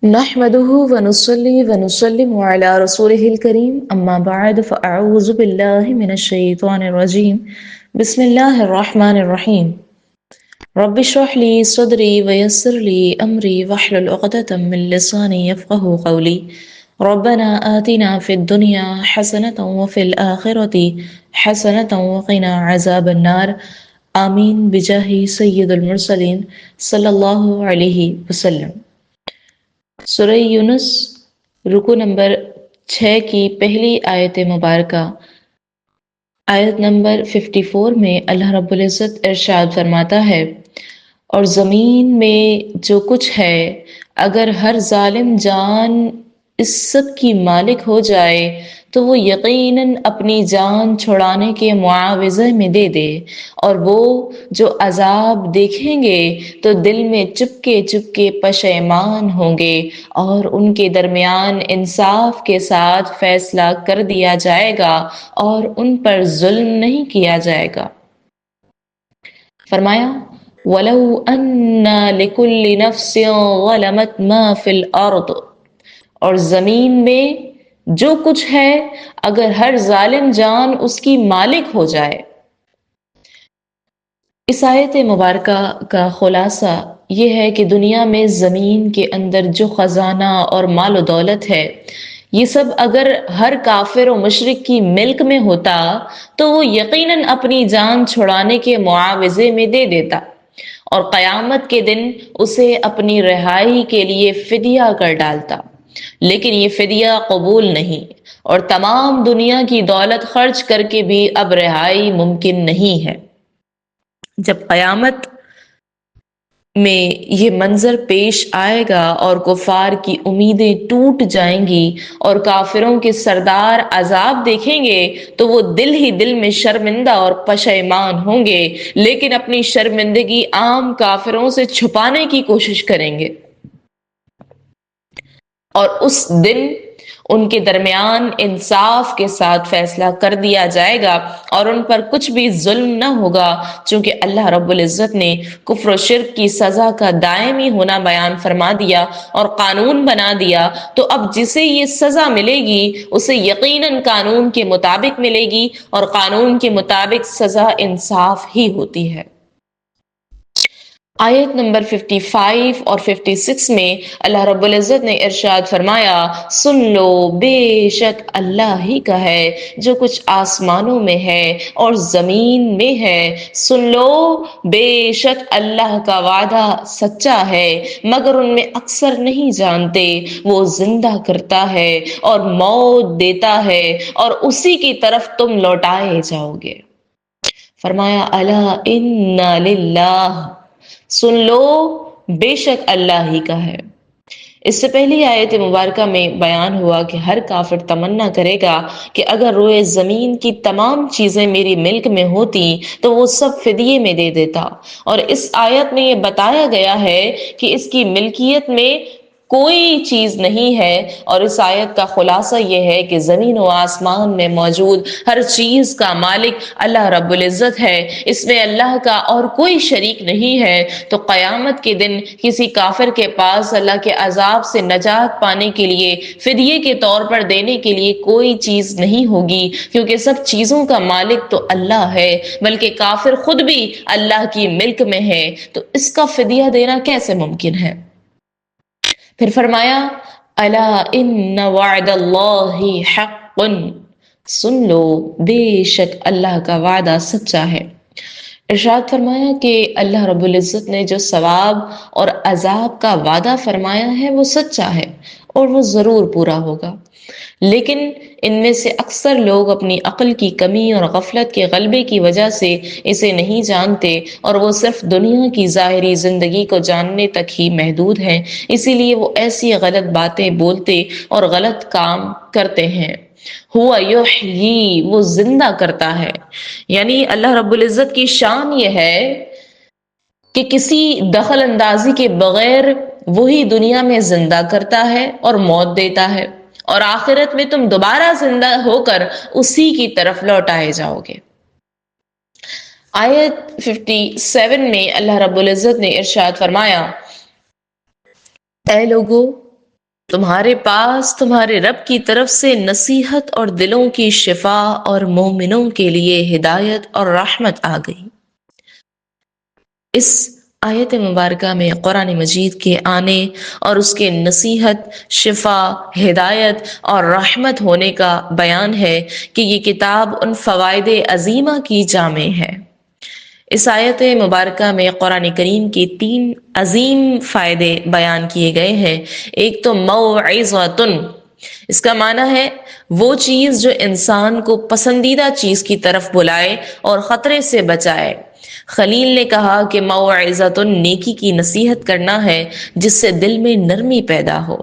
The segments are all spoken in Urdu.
نحمده ونصلي ونسلم على رسوله الكريم أما بعد فأعوذ بالله من الشيطان الرجيم بسم الله الرحمن الرحيم رب اشرح لي صدري ويسر لي أمري واحلل عقدة من لساني يفقه قولي ربنا آتنا في الدنيا حسنة وفي الآخرة حسنة وقنا عذاب النار آمین بجاہ سید المرسلین صلی اللہ علیہ وسلم۔ سورہ یونس رکو نمبر 6 کی پہلی آیت مبارکہ آیت نمبر 54 میں اللہ رب العزت ارشاد فرماتا ہے، اور زمین میں جو کچھ ہے اگر ہر ظالم جان اس سب کی مالک ہو جائے تو وہ یقیناً اپنی جان چھڑانے کے معاوضے میں دے دے، اور وہ جو عذاب دیکھیں گے تو دل میں چپکے چپکے پشیمان ہوں گے، اور ان کے درمیان انصاف کے ساتھ فیصلہ کر دیا جائے گا اور ان پر ظلم نہیں کیا جائے گا۔ فرمایا وَلَوْ أَنَّ لِكُلِّ نَفْسٍ ظَلَمَتْ مَا فِي الْأَرْضِ، اور زمین میں جو کچھ ہے اگر ہر ظالم جان اس کی مالک ہو جائے۔ اس آیت مبارکہ کا خلاصہ یہ ہے کہ دنیا میں زمین کے اندر جو خزانہ اور مال و دولت ہے، یہ سب اگر ہر کافر و مشرک کی ملک میں ہوتا تو وہ یقیناً اپنی جان چھڑانے کے معاوضے میں دے دیتا، اور قیامت کے دن اسے اپنی رہائی کے لیے فدیہ کر ڈالتا، لیکن یہ فدیہ قبول نہیں، اور تمام دنیا کی دولت خرچ کر کے بھی اب رہائی ممکن نہیں ہے۔ جب قیامت میں یہ منظر پیش آئے گا اور کفار کی امیدیں ٹوٹ جائیں گی اور کافروں کے سردار عذاب دیکھیں گے تو وہ دل ہی دل میں شرمندہ اور پشیمان ہوں گے، لیکن اپنی شرمندگی عام کافروں سے چھپانے کی کوشش کریں گے، اور اس دن ان کے درمیان انصاف کے ساتھ فیصلہ کر دیا جائے گا اور ان پر کچھ بھی ظلم نہ ہوگا، چونکہ اللہ رب العزت نے کفر و شرک کی سزا کا دائمی ہونا بیان فرما دیا اور قانون بنا دیا، تو اب جسے یہ سزا ملے گی اسے یقیناً قانون کے مطابق ملے گی، اور قانون کے مطابق سزا انصاف ہی ہوتی ہے۔ آیت نمبر 55 اور 56 میں اللہ رب العزت نے ارشاد فرمایا، سن لو بے شک اللہ ہی کا ہے جو کچھ آسمانوں میں ہے اور زمین میں ہے، سن لو بے شک اللہ کا وعدہ سچا ہے مگر ان میں اکثر نہیں جانتے، وہ زندہ کرتا ہے اور موت دیتا ہے اور اسی کی طرف تم لوٹائے جاؤ گے۔ فرمایا الا ان للہ، سن لو بے شک اللہ ہی کا ہے۔ اس سے پہلی آیت مبارکہ میں بیان ہوا کہ ہر کافر تمنا کرے گا کہ اگر روئے زمین کی تمام چیزیں میری ملک میں ہوتی تو وہ سب فدیے میں دے دیتا، اور اس آیت میں یہ بتایا گیا ہے کہ اس کی ملکیت میں کوئی چیز نہیں ہے، اور اس آیت کا خلاصہ یہ ہے کہ زمین و آسمان میں موجود ہر چیز کا مالک اللہ رب العزت ہے، اس میں اللہ کا اور کوئی شریک نہیں ہے۔ تو قیامت کے دن کسی کافر کے پاس اللہ کے عذاب سے نجات پانے کے لیے فدیے کے طور پر دینے کے لیے کوئی چیز نہیں ہوگی، کیونکہ سب چیزوں کا مالک تو اللہ ہے، بلکہ کافر خود بھی اللہ کی ملک میں ہے، تو اس کا فدیہ دینا کیسے ممکن ہے؟ پھر فرمایا الا ان وعد اللہ حق، سن لو بے شک اللہ کا وعدہ سچا ہے۔ ارشاد فرمایا کہ اللہ رب العزت نے جو ثواب اور عذاب کا وعدہ فرمایا ہے وہ سچا ہے اور وہ ضرور پورا ہوگا، لیکن ان میں سے اکثر لوگ اپنی عقل کی کمی اور غفلت کے غلبے کی وجہ سے اسے نہیں جانتے، اور وہ صرف دنیا کی ظاہری زندگی کو جاننے تک ہی محدود ہیں، اسی لیے وہ ایسی غلط باتیں بولتے اور غلط کام کرتے ہیں۔ ہوا یحیی، وہ زندہ کرتا ہے، یعنی اللہ رب العزت کی شان یہ ہے کہ کسی دخل اندازی کے بغیر وہی دنیا میں زندہ کرتا ہے اور موت دیتا ہے، اور آخرت میں تم دوبارہ زندہ ہو کر اسی کی طرف لوٹائے جاؤ گے۔ آیت 57 میں اللہ رب العزت نے ارشاد فرمایا، اے لوگو تمہارے پاس تمہارے رب کی طرف سے نصیحت اور دلوں کی شفا اور مومنوں کے لیے ہدایت اور رحمت آ گئی۔ اس آیت مبارکہ میں قرآن مجید کے آنے اور اس کے نصیحت، شفا، ہدایت اور رحمت ہونے کا بیان ہے کہ یہ کتاب ان فوائد عظیمہ کی جامع ہے۔ اس آیت مبارکہ میں قرآن کریم کی 3 عظیم فائدے بیان کیے گئے ہیں۔ ایک تو موعظۃ، اس کا معنی ہے وہ چیز جو انسان کو پسندیدہ چیز کی طرف بلائے اور خطرے سے بچائے۔ خلیل نے کہا کہ موعظۃ نیکی کی نصیحت کرنا ہے جس سے دل میں نرمی پیدا ہو۔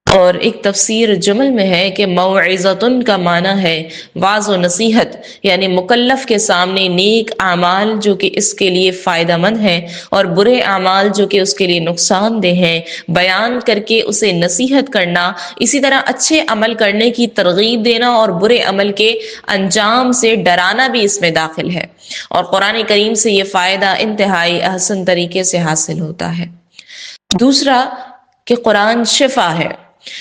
اور ایک تفسیر جمل میں ہے کہ موعظۃ کا معنی ہے واعظ و نصیحت، یعنی مکلف کے سامنے نیک اعمال جو کہ اس کے لیے فائدہ مند ہیں اور برے اعمال جو کہ اس کے لیے نقصان دہ ہیں بیان کر کے اسے نصیحت کرنا، اسی طرح اچھے عمل کرنے کی ترغیب دینا اور برے عمل کے انجام سے ڈرانا بھی اس میں داخل ہے۔ اور قرآن کریم سے یہ فائدہ انتہائی احسن طریقے سے حاصل ہوتا ہے۔ دوسرا کہ قرآن شفا ہے۔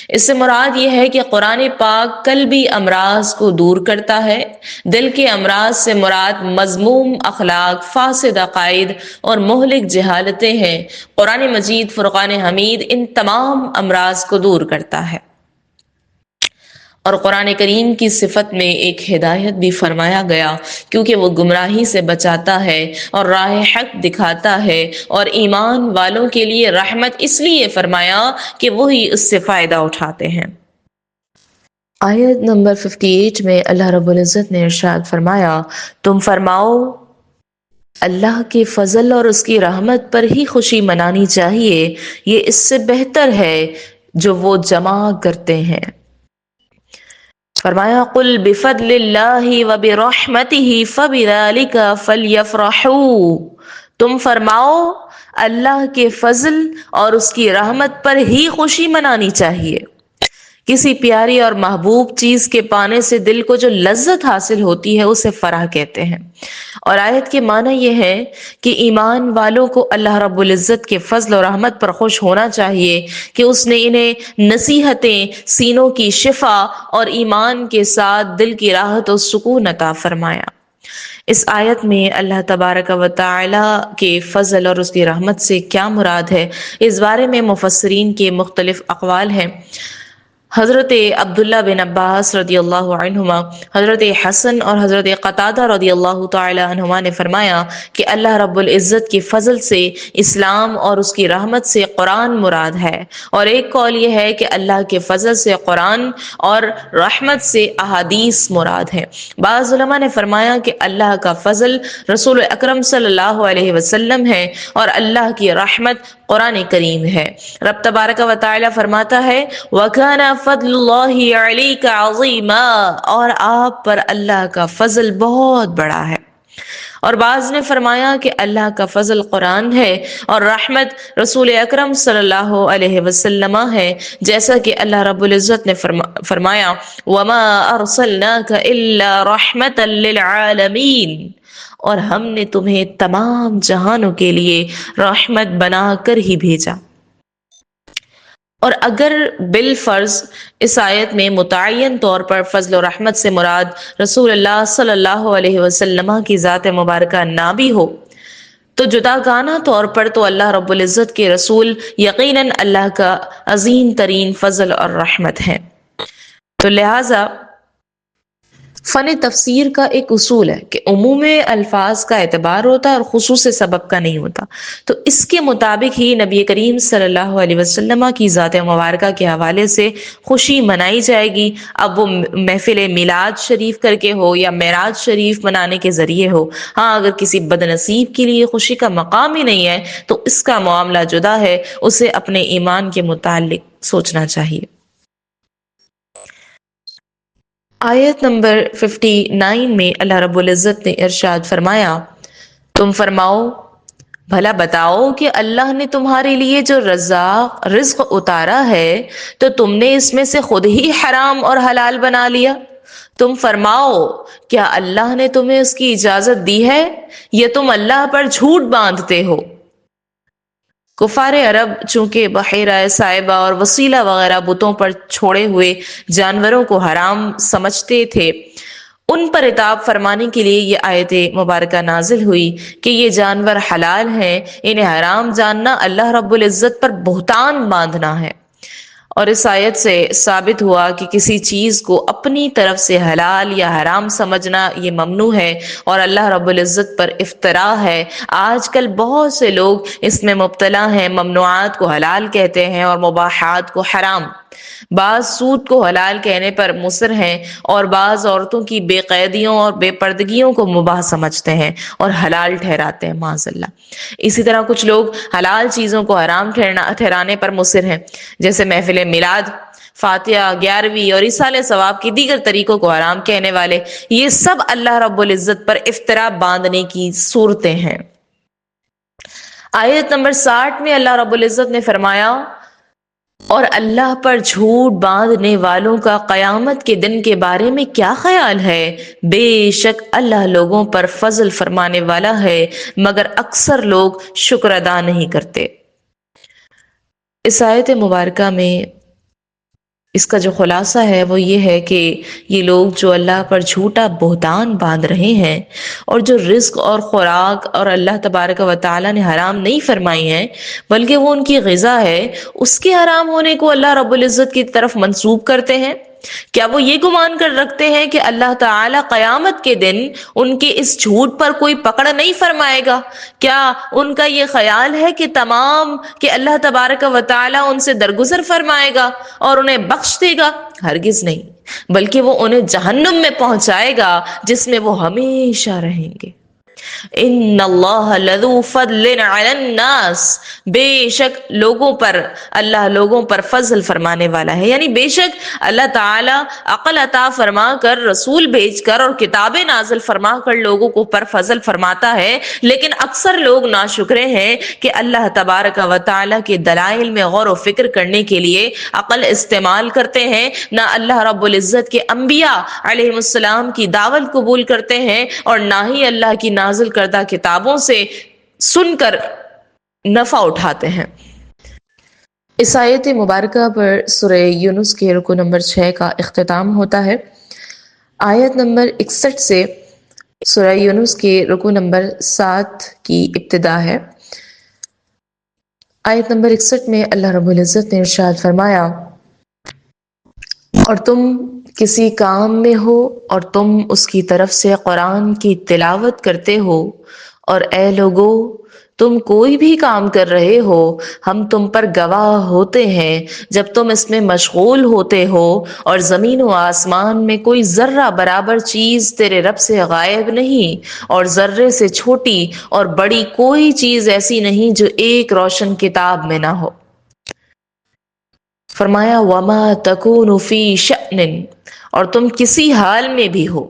اس سے مراد یہ ہے کہ قرآن پاک قلبی امراض کو دور کرتا ہے۔ دل کے امراض سے مراد مذموم اخلاق، فاسد عقائد اور مہلک جہالتیں ہیں۔ قرآن مجید فرقان حمید ان تمام امراض کو دور کرتا ہے۔ اور قرآن کریم کی صفت میں ایک ہدایت بھی فرمایا گیا، کیونکہ وہ گمراہی سے بچاتا ہے اور راہ حق دکھاتا ہے، اور ایمان والوں کے لیے رحمت اس لیے فرمایا کہ وہی اس سے فائدہ اٹھاتے ہیں۔ آیت نمبر 58 میں اللہ رب العزت نے ارشاد فرمایا، تم فرماؤ اللہ کے فضل اور اس کی رحمت پر ہی خوشی منانی چاہیے، یہ اس سے بہتر ہے جو وہ جمع کرتے ہیں۔ فرمایا قل بفضل اللہ وبرحمتہ فبذلک فلیفرحوا، تم فرماؤ اللہ کے فضل اور اس کی رحمت پر ہی خوشی منانی چاہیے۔ کسی پیاری اور محبوب چیز کے پانے سے دل کو جو لذت حاصل ہوتی ہے اسے فرح کہتے ہیں۔ اور آیت کے معنی یہ ہے کہ ایمان والوں کو اللہ رب العزت کے فضل و رحمت پر خوش ہونا چاہیے کہ اس نے انہیں نصیحتیں، سینوں کی شفا اور ایمان کے ساتھ دل کی راحت و سکون عطا فرمایا۔ اس آیت میں اللہ تبارک و تعالی کے فضل اور اس کی رحمت سے کیا مراد ہے، اس بارے میں مفسرین کے مختلف اقوال ہیں۔ حضرت عبداللہ بن عباس رضی اللہ عنہما، حضرت حسن اور حضرت قتادہ رضی اللہ تعالی عنہما نے فرمایا کہ اللہ رب العزت کے فضل سے اسلام اور اس کی رحمت سے قرآن مراد ہے، اور ایک قول یہ ہے کہ اللہ کے فضل سے قرآن اور رحمت سے احادیث مراد ہے۔ بعض علماء نے فرمایا کہ اللہ کا فضل رسول اکرم صلی اللہ علیہ وسلم ہے اور اللہ کی رحمت قرآن کریم ہے۔ رب تبارک و تعالی فرماتا ہے وَكَانَ فَضْلُ اللَّهِ عَلَيْكَ عَظِيمًا، اور آپ پر اللہ کا فضل بہت بڑا ہے۔ اور بعض نے فرمایا کہ اللہ کا فضل قرآن ہے اور رحمت رسول اکرم صلی اللہ علیہ وسلم ہے، جیسا کہ اللہ رب العزت نے فرمایا وَمَا أَرْسَلْنَاكَ إِلَّا رَحْمَةً لِلْعَالَمِينَ، اور ہم نے تمہیں تمام جہانوں کے لیے رحمت بنا کر ہی بھیجا۔ اور اگر بالفرض اس آیت میں متعین طور پر فضل و رحمت سے مراد رسول اللہ صلی اللہ علیہ وسلم کی ذات مبارکہ نہ بھی ہو، تو جداگانہ طور پر تو اللہ رب العزت کے رسول یقیناً اللہ کا عظیم ترین فضل اور رحمت ہے۔ تو لہٰذا فن تفسیر کا ایک اصول ہے کہ عموم الفاظ کا اعتبار ہوتا ہے اور خصوص سبب کا نہیں ہوتا، تو اس کے مطابق ہی نبی کریم صلی اللہ علیہ وسلم کی ذات مبارکہ کے حوالے سے خوشی منائی جائے گی، اب وہ محفل میلاد شریف کر کے ہو یا معراج شریف منانے کے ذریعے ہو۔ ہاں اگر کسی بد نصیب کے لیے خوشی کا مقام ہی نہیں ہے تو اس کا معاملہ جدا ہے، اسے اپنے ایمان کے متعلق سوچنا چاہیے۔ آیت نمبر 59 میں اللہ رب العزت نے ارشاد فرمایا تم فرماؤ بھلا بتاؤ کہ اللہ نے تمہارے لیے جو رزق اتارا ہے تو تم نے اس میں سے خود ہی حرام اور حلال بنا لیا؟ تم فرماؤ کیا اللہ نے تمہیں اس کی اجازت دی ہے یا تم اللہ پر جھوٹ باندھتے ہو؟ کفار عرب چونکہ بحیرہ صائبہ اور وسیلہ وغیرہ بتوں پر چھوڑے ہوئے جانوروں کو حرام سمجھتے تھے، ان پر عتاب فرمانے کے لیے یہ آیت مبارکہ نازل ہوئی کہ یہ جانور حلال ہیں، انہیں حرام جاننا اللہ رب العزت پر بہتان باندھنا ہے۔ اور اس آیت سے ثابت ہوا کہ کسی چیز کو اپنی طرف سے حلال یا حرام سمجھنا یہ ممنوع ہے اور اللہ رب العزت پر افتراء ہے۔ آج کل بہت سے لوگ اس میں مبتلا ہیں، ممنوعات کو حلال کہتے ہیں اور مباحات کو حرام۔ بعض سود کو حلال کہنے پر مصر ہیں اور بعض عورتوں کی بے قیدیوں اور بے پردگیوں کو مباح سمجھتے ہیں اور حلال ٹھہراتے ہیں معاذ اللہ۔ اسی طرح کچھ لوگ حلال چیزوں کو حرام ٹھہرانے پر مصر ہیں، جیسے محفل میلاد، فاتحہ، 11ویں اور ایصال ثواب کی دیگر طریقوں کو حرام کہنے والے۔ یہ سب اللہ رب العزت پر افتراء باندھنے کی صورتیں ہیں۔ آیت نمبر 60 میں اللہ رب العزت نے فرمایا، اور اللہ پر جھوٹ باندھنے والوں کا قیامت کے دن کے بارے میں کیا خیال ہے؟ بے شک اللہ لوگوں پر فضل فرمانے والا ہے، مگر اکثر لوگ شکر ادا نہیں کرتے۔ اس آیت مبارکہ میں اس کا جو خلاصہ ہے وہ یہ ہے کہ یہ لوگ جو اللہ پر جھوٹا بہتان باندھ رہے ہیں اور جو رزق اور خوراک اور اللہ تبارک و تعالی نے حرام نہیں فرمائی ہیں بلکہ وہ ان کی غذا ہے، اس کے حرام ہونے کو اللہ رب العزت کی طرف منسوب کرتے ہیں، کیا وہ یہ گمان کر رکھتے ہیں کہ اللہ تعالی قیامت کے دن ان کے اس جھوٹ پر کوئی پکڑ نہیں فرمائے گا؟ کیا ان کا یہ خیال ہے کہ اللہ تبارک و تعالی ان سے درگزر فرمائے گا اور انہیں بخش دے گا؟ ہرگز نہیں، بلکہ وہ انہیں جہنم میں پہنچائے گا جس میں وہ ہمیشہ رہیں گے۔ ان اللہ لذو فضل علی الناس، بے شک اللہ لوگوں پر فضل فرمانے والا ہے، یعنی بے شک اللہ تعالی عقل عطا فرما کر، رسول بھیج کر اور کتابیں نازل فرما کر لوگوں کو پر فضل فرماتا ہے، لیکن اکثر لوگ ناشکرے ہیں کہ اللہ تبارک و تعالی کے دلائل میں غور و فکر کرنے کے لیے عقل استعمال کرتے ہیں، نہ اللہ رب العزت کے انبیاء علیہ السلام کی دعوت قبول کرتے ہیں اور نہ ہی اللہ کی نازل کردہ کتابوں سے سن کر نفع اٹھاتے ہیں۔ اس آیت مبارکہ پر سورہ یونس کے رکوع نمبر 6 کا اختتام ہوتا ہے۔ آیت نمبر 61 سے سورہ یونس کے رکوع نمبر 7 کی ابتدا ہے۔ آیت نمبر 61 میں اللہ رب العزت نے ارشاد فرمایا، اور تم کسی کام میں ہو اور تم اس کی طرف سے قرآن کی تلاوت کرتے ہو، اور اے لوگو تم کوئی بھی کام کر رہے ہو، ہم تم پر گواہ ہوتے ہیں جب تم اس میں مشغول ہوتے ہو، اور زمین و آسمان میں کوئی ذرہ برابر چیز تیرے رب سے غائب نہیں، اور ذرے سے چھوٹی اور بڑی کوئی چیز ایسی نہیں جو ایک روشن کتاب میں نہ ہو۔ فرمایا وَمَا تَكُونُ فِي شَأْنٍ، اور تم کسی حال میں بھی ہو۔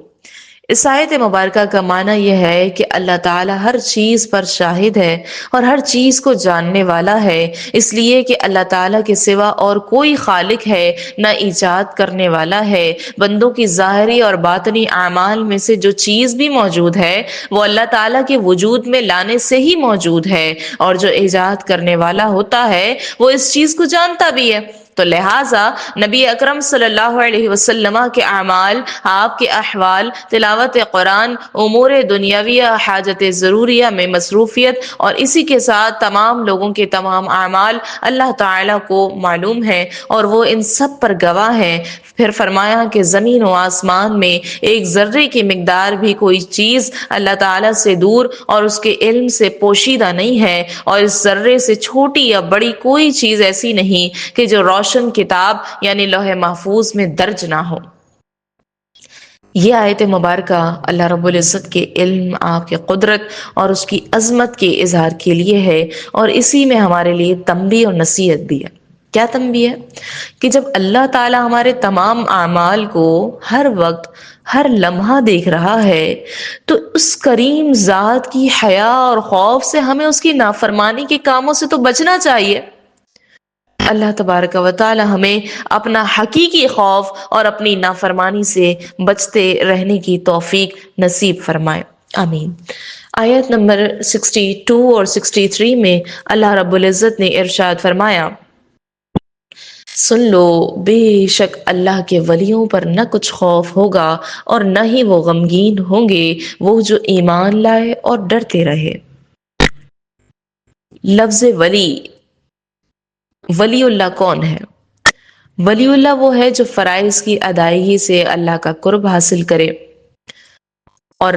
اس آیت مبارکہ کا معنی یہ ہے کہ اللہ تعالیٰ ہر چیز پر شاہد ہے اور ہر چیز کو جاننے والا ہے، اس لیے کہ اللہ تعالیٰ کے سوا اور کوئی خالق ہے نہ ایجاد کرنے والا ہے۔ بندوں کی ظاہری اور باطنی اعمال میں سے جو چیز بھی موجود ہے وہ اللہ تعالیٰ کے وجود میں لانے سے ہی موجود ہے، اور جو ایجاد کرنے والا ہوتا ہے وہ اس چیز کو جانتا بھی ہے۔ تو لہٰذا نبی اکرم صلی اللہ علیہ وسلم کے اعمال، آپ کے احوال، تلاوت قرآن، امور دنیاویہ، حاجت ضروریہ میں مصروفیت اور اسی کے ساتھ تمام لوگوں کے تمام اعمال اللہ تعالیٰ کو معلوم ہیں اور وہ ان سب پر گواہ ہیں۔ پھر فرمایا کہ زمین و آسمان میں ایک ذرے کی مقدار بھی کوئی چیز اللہ تعالیٰ سے دور اور اس کے علم سے پوشیدہ نہیں ہے، اور اس ذرے سے چھوٹی یا بڑی کوئی چیز ایسی نہیں کہ جو روشن کتاب یعنی لوح محفوظ میں درج نہ ہو۔ یہ آیت مبارکہ اللہ رب العزت کے علم، آپ کے قدرت اور اس کی عظمت کے اظہار کے لیے ہے، اور اسی میں ہمارے لیے تنبیہ اور نصیحت بھی ہے۔ کیا تنبیہ ہے؟ کہ جب اللہ تعالی ہمارے تمام اعمال کو ہر وقت ہر لمحہ دیکھ رہا ہے تو اس کریم ذات کی حیا اور خوف سے ہمیں اس کی نافرمانی کے کاموں سے تو بچنا چاہیے۔ اللہ تبارک و تعالی ہمیں اپنا حقیقی خوف اور اپنی نافرمانی سے بچتے رہنے کی توفیق نصیب فرمائے، آمین۔ آیت نمبر 62 اور 63 میں اللہ رب العزت نے ارشاد فرمایا، سن لو بے شک اللہ کے ولیوں پر نہ کچھ خوف ہوگا اور نہ ہی وہ غمگین ہوں گے، وہ جو ایمان لائے اور ڈرتے رہے۔ لفظ ولی اللہ کون ہے؟ ولی اللہ وہ ہے جو فرائض کی ادائیگی سے اللہ کا قرب حاصل کرے اور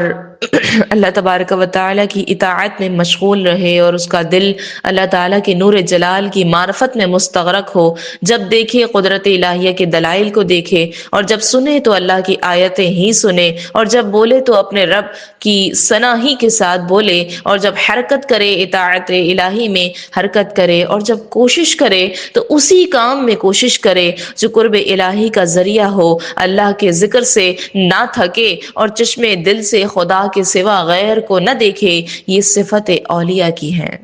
اللہ تبارک و تعالیٰ کی اطاعت میں مشغول رہے اور اس کا دل اللہ تعالیٰ کے نور جلال کی معرفت میں مستغرق ہو، جب دیکھے قدرت الہیہ کے دلائل کو دیکھے، اور جب سنے تو اللہ کی آیتیں ہی سنے، اور جب بولے تو اپنے رب کی ثنا ہی کے ساتھ بولے، اور جب حرکت کرے اطاعت الہی میں حرکت کرے، اور جب کوشش کرے تو اسی کام میں کوشش کرے جو قرب الہی کا ذریعہ ہو، اللہ کے ذکر سے نہ تھکے اور چشمے دل سے خدا کے سوا غیر کو نہ دیکھے، یہ صفت اولیاء کی ہیں۔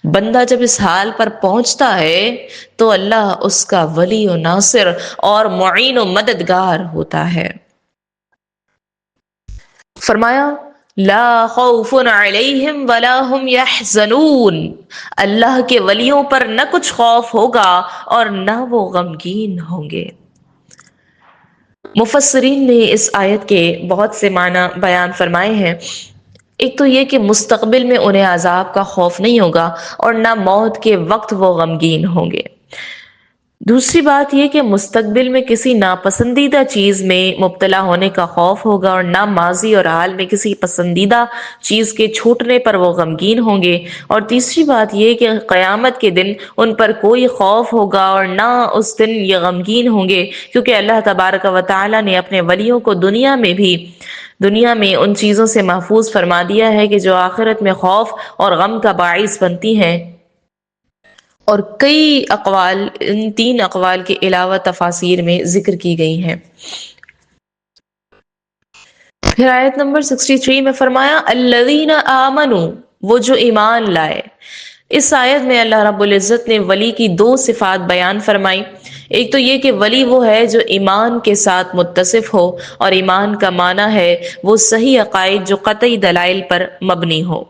بندہ جب اس حال پر پہنچتا ہے تو اللہ اس کا ولی و ناصر اور معین و مددگار ہوتا ہے۔ فرمایا لا خوف علیہم ولا هم یحزنون، اللہ کے ولیوں پر نہ کچھ خوف ہوگا اور نہ وہ غمگین ہوں گے۔ مفسرین نے اس آیت کے بہت سے معنی بیان فرمائے ہیں۔ ایک تو یہ کہ مستقبل میں انہیں عذاب کا خوف نہیں ہوگا اور نہ موت کے وقت وہ غمگین ہوں گے۔ دوسری بات یہ کہ مستقبل میں کسی ناپسندیدہ چیز میں مبتلا ہونے کا خوف ہوگا اور نہ ماضی اور حال میں کسی پسندیدہ چیز کے چھوٹنے پر وہ غمگین ہوں گے۔ اور تیسری بات یہ کہ قیامت کے دن ان پر کوئی خوف ہوگا اور نہ اس دن یہ غمگین ہوں گے، کیونکہ اللہ تبارک و تعالیٰ نے اپنے ولیوں کو دنیا میں ان چیزوں سے محفوظ فرما دیا ہے کہ جو آخرت میں خوف اور غم کا باعث بنتی ہیں۔ اور کئی اقوال ان 3 اقوال کے علاوہ تفاسیر میں ذکر کی گئی ہیں۔ پھر آیت نمبر 63 میں فرمایا الذین آمنوا، وہ جو ایمان لائے۔ اس آیت میں اللہ رب العزت نے ولی کی 2 صفات بیان فرمائی۔ ایک تو یہ کہ ولی وہ ہے جو ایمان کے ساتھ متصف ہو، اور ایمان کا معنی ہے وہ صحیح عقائد جو قطعی دلائل پر مبنی ہو۔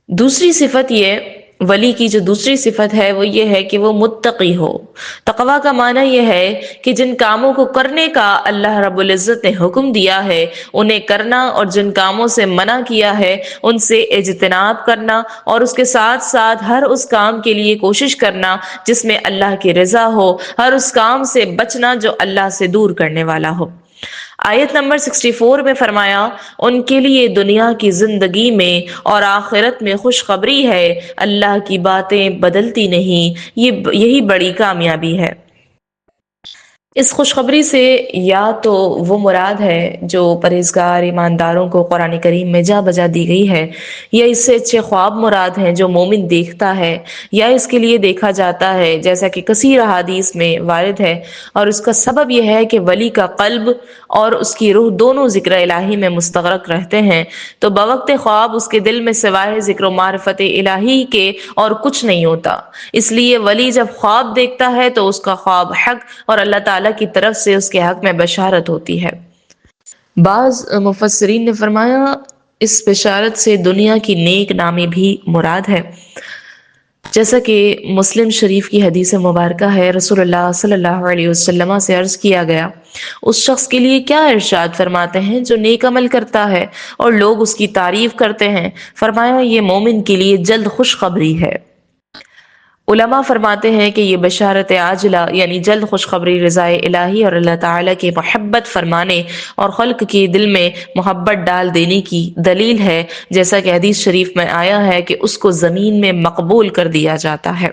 دوسری صفت یہ ولی کی جو دوسری صفت ہے وہ یہ ہے کہ وہ متقی ہو۔ تقویٰ کا معنی یہ ہے کہ جن کاموں کو کرنے کا اللہ رب العزت نے حکم دیا ہے انہیں کرنا، اور جن کاموں سے منع کیا ہے ان سے اجتناب کرنا، اور اس کے ساتھ ساتھ ہر اس کام کے لیے کوشش کرنا جس میں اللہ کی رضا ہو، ہر اس کام سے بچنا جو اللہ سے دور کرنے والا ہو۔ آیت نمبر 64 میں فرمایا ان کے لیے دنیا کی زندگی میں اور آخرت میں خوشخبری ہے، اللہ کی باتیں بدلتی نہیں، یہی بڑی کامیابی ہے۔ اس خوشخبری سے یا تو وہ مراد ہے جو پرہیزگار ایمانداروں کو قرآن کریم میں جا بجا دی گئی ہے، یا اس سے اچھے خواب مراد ہیں جو مومن دیکھتا ہے، یا اس کے لیے دیکھا جاتا ہے جیسا کہ کثیر احادیث میں وارد ہے۔ اور اس کا سبب یہ ہے کہ ولی کا قلب اور اس کی روح دونوں ذکر الہی میں مستغرق رہتے ہیں، تو بوقت خواب اس کے دل میں سوائے ذکر و معرفت الہی کے اور کچھ نہیں ہوتا۔ اس لیے ولی جب خواب دیکھتا ہے تو اس کا خواب حق اور اللہ تعالیٰ کی طرف سے اس کے حق میں بشارت ہوتی ہے۔ بعض مفسرین نے فرمایا اس بشارت سے دنیا کی نیک نامی بھی مراد ہے، جیسا کہ مسلم شریف کی حدیث مبارکہ ہے، رسول اللہ صلی اللہ علیہ وسلم سے عرض کیا گیا اس شخص کے لیے کیا ارشاد فرماتے ہیں جو نیک عمل کرتا ہے اور لوگ اس کی تعریف کرتے ہیں؟ فرمایا یہ مومن کے لیے جلد خوشخبری ہے۔ علماء فرماتے ہیں کہ یہ بشارت عاجلہ یعنی جلد خوشخبری رضا الہی اور اللہ تعالیٰ کی محبت فرمانے اور خلق کے دل میں محبت ڈال دینے کی دلیل ہے، جیسا کہ حدیث شریف میں آیا ہے کہ اس کو زمین میں مقبول کر دیا جاتا ہے۔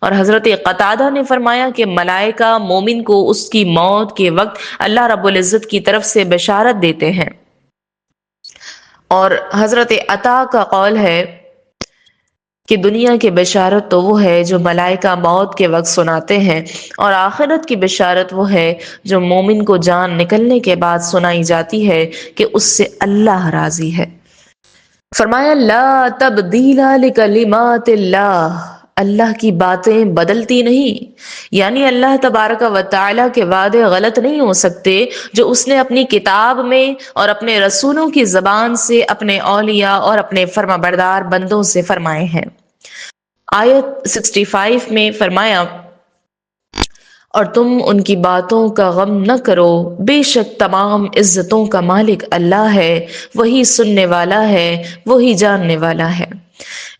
اور حضرت قتادہ نے فرمایا کہ ملائکہ مومن کو اس کی موت کے وقت اللہ رب العزت کی طرف سے بشارت دیتے ہیں۔ اور حضرت عطا کا قول ہے کہ دنیا کی بشارت تو وہ ہے جو ملائکہ موت کے وقت سناتے ہیں، اور آخرت کی بشارت وہ ہے جو مومن کو جان نکلنے کے بعد سنائی جاتی ہے کہ اس سے اللہ راضی ہے۔ فرمایا لا تبدیل لکلمات اللہ، اللہ کی باتیں بدلتی نہیں، یعنی اللہ تبارک و تعالی کے وعدے غلط نہیں ہو سکتے جو اس نے اپنی کتاب میں اور اپنے رسولوں کی زبان سے اپنے اولیاء اور اپنے فرما بردار بندوں سے فرمائے ہیں۔ آیت 65 میں فرمایا، اور تم ان کی باتوں کا غم نہ کرو، بے شک تمام عزتوں کا مالک اللہ ہے، وہی سننے والا ہے، وہی جاننے والا ہے۔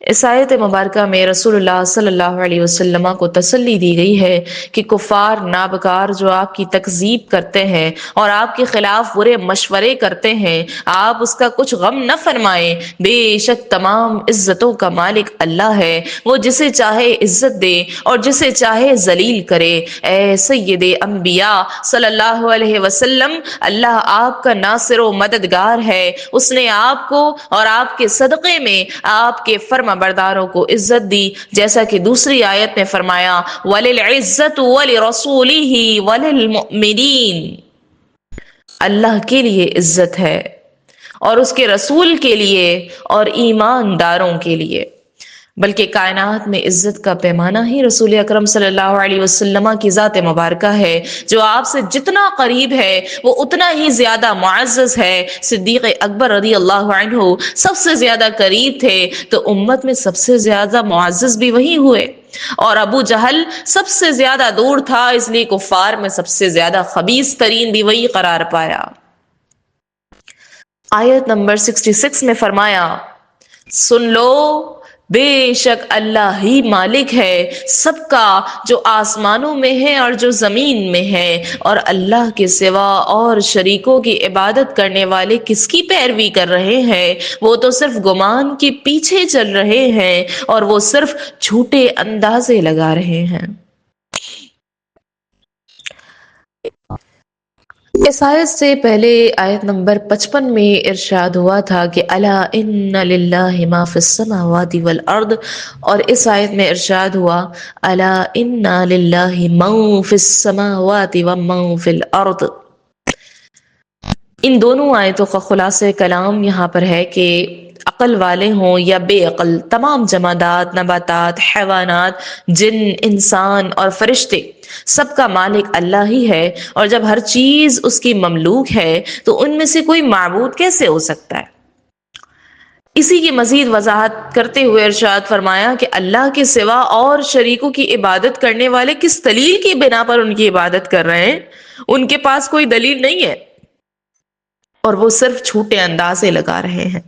اس آیت مبارکہ میں رسول اللہ صلی اللہ علیہ وسلم کو تسلی دی گئی ہے کہ کفار نابکار جو آپ کی تکذیب کرتے ہیں اور آپ کے خلاف برے مشورے کرتے ہیں، آپ اس کا کچھ غم نہ فرمائیں، بے شک تمام عزتوں کا مالک اللہ ہے، وہ جسے چاہے عزت دے اور جسے چاہے ذلیل کرے۔ اے سید انبیاء صلی اللہ علیہ وسلم، اللہ آپ کا ناصر و مددگار ہے، اس نے آپ کو اور آپ کے صدقے میں آپ کے فرما برداروں کو عزت دی، جیسا کہ دوسری آیت میں فرمایا، وَلِلْعِزَّةُ وَلِرَسُولِهِ وَلِلْمُؤْمِنِينَ، اللہ کے لیے عزت ہے اور اس کے رسول کے لیے اور ایمانداروں کے لیے، بلکہ کائنات میں عزت کا پیمانہ ہی رسول اکرم صلی اللہ علیہ وسلم کی ذات مبارکہ ہے، جو آپ سے جتنا قریب ہے وہ اتنا ہی زیادہ معزز ہے۔ صدیق اکبر رضی اللہ عنہ سب سے زیادہ قریب تھے تو امت میں سب سے زیادہ معزز بھی وہی ہوئے، اور ابو جہل سب سے زیادہ دور تھا، اس لیے کفار میں سب سے زیادہ خبیث ترین بھی وہی قرار پایا۔ آیت نمبر 66 میں فرمایا، سن لو، بے شک اللہ ہی مالک ہے سب کا، جو آسمانوں میں ہے اور جو زمین میں ہے، اور اللہ کے سوا اور شریکوں کی عبادت کرنے والے کس کی پیروی کر رہے ہیں؟ وہ تو صرف گمان کے پیچھے چل رہے ہیں اور وہ صرف جھوٹے اندازے لگا رہے ہیں۔ اس آیت سے پہلے آیت نمبر 55 میں ارشاد ہوا تھا کہ الا ان للہ ما فی السماوات والارض، اور اس آیت میں ارشاد ہوا الا ان للہ من فی السماوات ومن فی الارض۔ ان دونوں آیتوں کا خلاصہ کلام یہاں پر ہے کہ عقل والے ہوں یا بے عقل، تمام جمادات، نباتات، حیوانات، جن، انسان اور فرشتے، سب کا مالک اللہ ہی ہے، اور جب ہر چیز اس کی مملوک ہے تو ان میں سے کوئی معبود کیسے ہو سکتا ہے؟ اسی کی مزید وضاحت کرتے ہوئے ارشاد فرمایا کہ اللہ کے سوا اور شریکوں کی عبادت کرنے والے کس دلیل کی بنا پر ان کی عبادت کر رہے ہیں؟ ان کے پاس کوئی دلیل نہیں ہے اور وہ صرف جھوٹے اندازے لگا رہے ہیں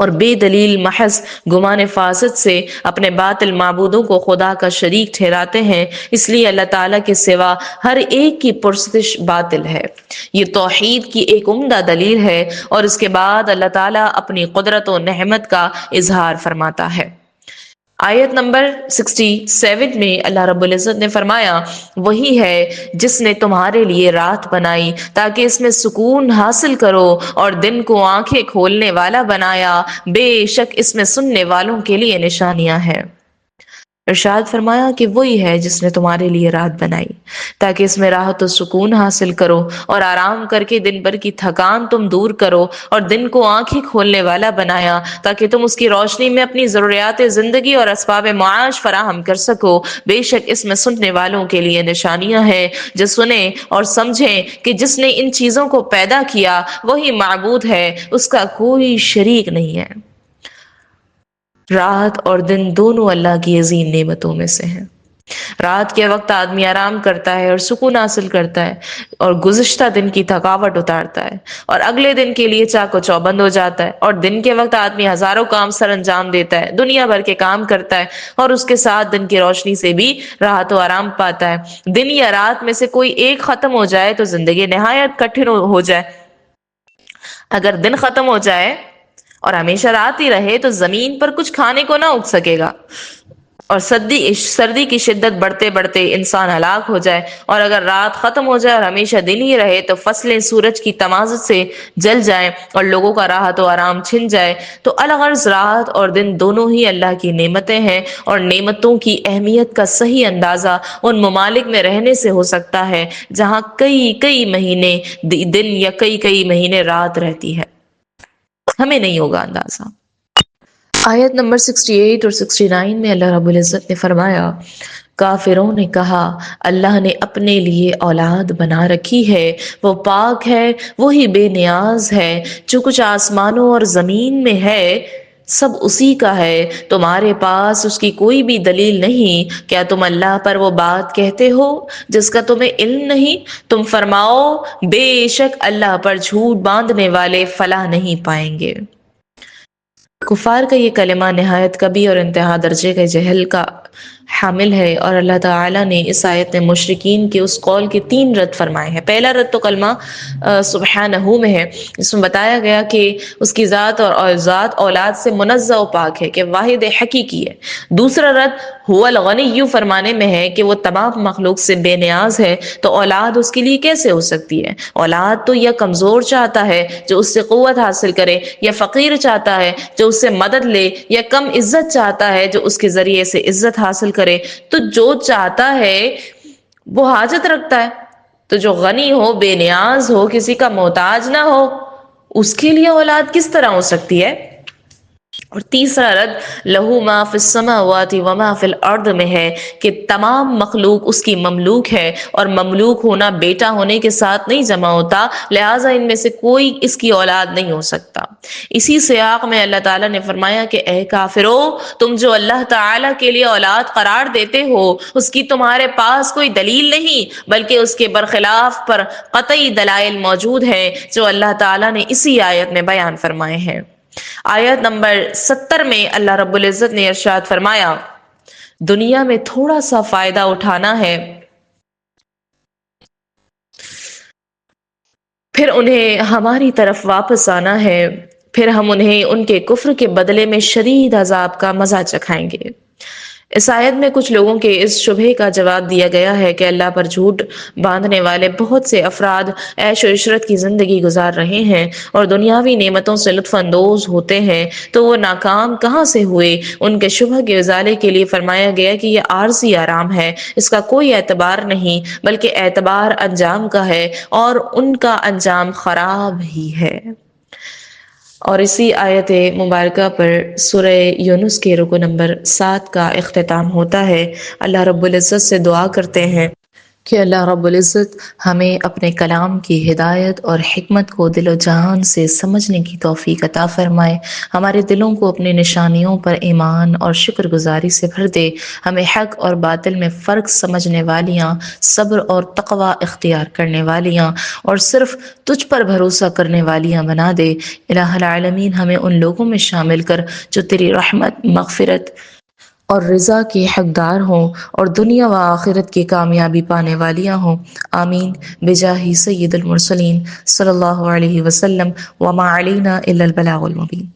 اور بے دلیل محض گمان فاسد سے اپنے باطل معبودوں کو خدا کا شریک ٹھہراتے ہیں۔ اس لیے اللہ تعالیٰ کے سوا ہر ایک کی پرستش باطل ہے۔ یہ توحید کی ایک عمدہ دلیل ہے، اور اس کے بعد اللہ تعالیٰ اپنی قدرت و نعمت کا اظہار فرماتا ہے۔ آیت نمبر 67 میں اللہ رب العزت نے فرمایا، وہی ہے جس نے تمہارے لیے رات بنائی تاکہ اس میں سکون حاصل کرو، اور دن کو آنکھیں کھولنے والا بنایا، بے شک اس میں سننے والوں کے لیے نشانیاں ہیں۔ ارشاد فرمایا کہ وہی ہے جس نے تمہارے لیے رات بنائی تاکہ اس میں راحت و سکون حاصل کرو اور آرام کر کے دن بھر کی تھکان تم دور کرو، اور دن کو آنکھیں کھولنے والا بنایا تاکہ تم اس کی روشنی میں اپنی ضروریات زندگی اور اسباب معاش فراہم کر سکو، بے شک اس میں سننے والوں کے لیے نشانیاں ہیں جو سنیں اور سمجھیں کہ جس نے ان چیزوں کو پیدا کیا وہی معبود ہے، اس کا کوئی شریک نہیں ہے۔ رات اور دن دونوں اللہ کی عظیم نعمتوں میں سے ہیں۔ رات کے وقت آدمی آرام کرتا ہے اور سکون حاصل کرتا ہے اور گزشتہ دن کی تھکاوٹ اتارتا ہے اور اگلے دن کے لیے چاق و چوبند ہو جاتا ہے، اور دن کے وقت آدمی ہزاروں کام سر انجام دیتا ہے، دنیا بھر کے کام کرتا ہے، اور اس کے ساتھ دن کی روشنی سے بھی راحت و آرام پاتا ہے۔ دن یا رات میں سے کوئی ایک ختم ہو جائے تو زندگی نہایت کٹھن ہو جائے۔ اگر دن ختم ہو جائے اور ہمیشہ رات ہی رہے تو زمین پر کچھ کھانے کو نہ اگ سکے گا، اور سردی کی شدت بڑھتے بڑھتے انسان ہلاک ہو جائے، اور اگر رات ختم ہو جائے اور ہمیشہ دن ہی رہے تو فصلیں سورج کی تمازت سے جل جائیں اور لوگوں کا راحت و آرام چھن جائے۔ تو الغرض رات اور دن دونوں ہی اللہ کی نعمتیں ہیں، اور نعمتوں کی اہمیت کا صحیح اندازہ ان ممالک میں رہنے سے ہو سکتا ہے جہاں کئی مہینے دن یا کئی مہینے رات رہتی ہے، ہمیں نہیں ہوگا اندازہ۔ آیت نمبر 68 اور 69 میں اللہ رب العزت نے فرمایا، کافروں نے کہا اللہ نے اپنے لیے اولاد بنا رکھی ہے، وہ پاک ہے، وہی بے نیاز ہے، جو کچھ آسمانوں اور زمین میں ہے سب اسی کا ہے، تمہارے پاس اس کی کوئی بھی دلیل نہیں، کیا تم اللہ پر وہ بات کہتے ہو جس کا تمہیں علم نہیں؟ تم فرماؤ بے شک اللہ پر جھوٹ باندھنے والے فلاح نہیں پائیں گے۔ کفار کا یہ کلمہ نہایت کبھی اور انتہا درجے کے جہل کا حامل ہے، اور اللہ تعالیٰ نے اس آیت میں مشرکین کے اس قول کے 3 رد فرمائے ہیں۔ پہلا رد تو کلمہ سبحانہ میں ہے، اس میں بتایا گیا کہ اس کی ذات اور ذات اولاد سے منزہ و پاک ہے، کہ واحد حقیقی ہے۔ دوسرا رد هو الغنی فرمانے میں ہے کہ وہ تمام مخلوق سے بے نیاز ہے، تو اولاد اس کے لیے کیسے ہو سکتی ہے؟ اولاد تو یا کمزور چاہتا ہے جو اس سے قوت حاصل کرے، یا فقیر چاہتا ہے جو اس سے مدد لے، یا کم عزت چاہتا ہے جو اس کے ذریعے سے عزت حاصل کرے۔ تو جو چاہتا ہے وہ حاجت رکھتا ہے، تو جو غنی ہو، بے نیاز ہو، کسی کا محتاج نہ ہو، اس کے لیے اولاد کس طرح ہو سکتی ہے؟ اور تیسرا رد لہو ما فی السماوات وما فی الارض میں ہے، کہ تمام مخلوق اس کی مملوک ہے، اور مملوک ہونا بیٹا ہونے کے ساتھ نہیں جمع ہوتا، لہٰذا ان میں سے کوئی اس کی اولاد نہیں ہو سکتا۔ اسی سیاق میں اللہ تعالیٰ نے فرمایا کہ اے کافرو، تم جو اللہ تعالیٰ کے لیے اولاد قرار دیتے ہو اس کی تمہارے پاس کوئی دلیل نہیں، بلکہ اس کے برخلاف پر قطعی دلائل موجود ہیں جو اللہ تعالیٰ نے اسی آیت میں بیان فرمائے ہیں۔ آیت نمبر 70 میں اللہ رب العزت نے ارشاد فرمایا، دنیا میں تھوڑا سا فائدہ اٹھانا ہے، پھر انہیں ہماری طرف واپس آنا ہے، پھر ہم انہیں ان کے کفر کے بدلے میں شدید عذاب کا مزہ چکھائیں گے۔ اس آیت میں کچھ لوگوں کے اس شبہے کا جواب دیا گیا ہے کہ اللہ پر جھوٹ باندھنے والے بہت سے افراد عیش و عشرت کی زندگی گزار رہے ہیں اور دنیاوی نعمتوں سے لطف اندوز ہوتے ہیں، تو وہ ناکام کہاں سے ہوئے؟ ان کے شبہ کے ازالے کے لیے فرمایا گیا کہ یہ عارضی آرام ہے، اس کا کوئی اعتبار نہیں، بلکہ اعتبار انجام کا ہے، اور ان کا انجام خراب ہی ہے۔ اور اسی آیت مبارکہ پر سورہ یونس کے رکو نمبر 7 کا اختتام ہوتا ہے۔ اللہ رب العزت سے دعا کرتے ہیں کہ اللہ رب العزت ہمیں اپنے کلام کی ہدایت اور حکمت کو دل و جہان سے سمجھنے کی توفیق عطا فرمائے، ہمارے دلوں کو اپنی نشانیوں پر ایمان اور شکر گزاری سے بھر دے، ہمیں حق اور باطل میں فرق سمجھنے والیاں، صبر اور تقوی اختیار کرنے والیاں، اور صرف تجھ پر بھروسہ کرنے والیاں بنا دے۔ الہ العالمین ہمیں ان لوگوں میں شامل کر جو تیری رحمت، مغفرت اور رضا کے حقدار ہوں، اور دنیا و آخرت کی کامیابی پانے والیاں ہوں۔ آمین بجاہ سید المرسلین صلی اللہ علیہ وسلم، وما علینا الا البلاغ المبین۔